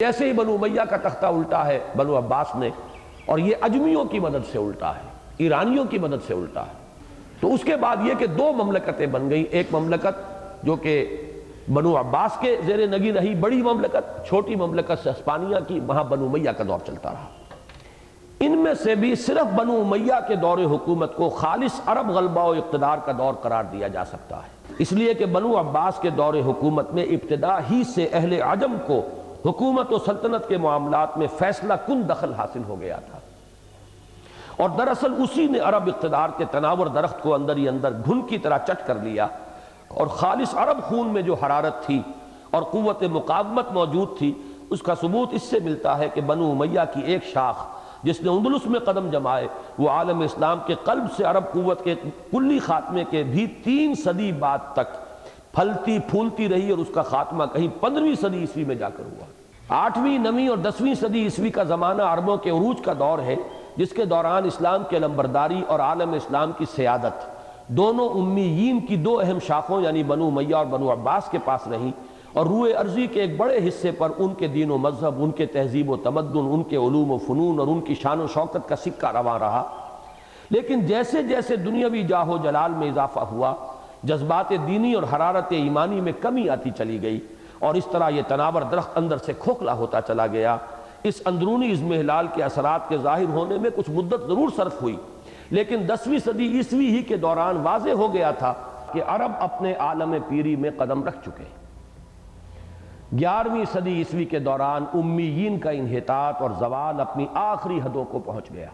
جیسے ہی بنو امیہ کا تختہ الٹا ہے بنو عباس نے، اور یہ اجمیوں کی مدد سے الٹا ہے، ایرانیوں کی مدد سے الٹا ہے، تو اس کے بعد یہ کہ دو مملکتیں بن گئیں۔ ایک مملکت جو کہ بنو عباس کے زیر نگی رہی، بڑی مملکت، چھوٹی مملکت سے ہسپانیہ کی، وہاں بنو امیہ کا دور چلتا رہا۔ ان میں سے بھی صرف بنو امیہ کے دور حکومت کو خالص عرب غلبہ و اقتدار کا دور قرار دیا جا سکتا ہے، اس لیے کہ بنو عباس کے دور حکومت میں ابتدا ہی سے اہل عجم کو حکومت و سلطنت کے معاملات میں فیصلہ کن دخل حاصل ہو گیا تھا، اور دراصل اسی نے عرب اقتدار کے تناور درخت کو اندر ہی اندر گھن کی طرح چٹ کر لیا، اور خالص عرب خون میں جو حرارت تھی اور قوت مقاومت موجود تھی، اس کا ثبوت اس سے ملتا ہے کہ بنو امیہ کی ایک شاخ جس نے اندلس میں قدم جمائے، وہ عالم اسلام کے قلب سے عرب قوت کے کلی خاتمے کے بھی 3 صدی بعد تک پھلتی پھولتی رہی، اور اس کا خاتمہ کہیں 15ویں صدی عیسوی میں جا کر ہوا۔ 8ویں 9ویں اور 10ویں صدی عیسوی کا زمانہ عربوں کے عروج کا دور ہے، جس کے دوران اسلام کے علمبرداری اور عالم اسلام کی سیادت دونوں امیین کی 2 اہم شاخوں یعنی بنو امیہ اور بنو عباس کے پاس رہیں، اور روئے ارضی کے ایک بڑے حصے پر ان کے دین و مذہب، ان کے تہذیب و تمدن، ان کے علوم و فنون اور ان کی شان و شوکت کا سکہ رواں رہا۔ لیکن جیسے جیسے دنیاوی جاہ و جلال میں اضافہ ہوا، جذبات دینی اور حرارت ایمانی میں کمی آتی چلی گئی، اور اس طرح یہ تناور درخت اندر سے کھوکھلا ہوتا چلا گیا۔ اس اندرونی اضمحلال کے اثرات کے ظاہر ہونے میں کچھ مدت ضرور صرف ہوئی، لیکن 10ویں صدی عیسوی ہی کے دوران واضح ہو گیا تھا کہ عرب اپنے عالم پیری میں قدم رکھ چکے۔ 11ویں صدی عیسوی کے دوران امیین کا انحطاط اور زوال اپنی آخری حدوں کو پہنچ گیا۔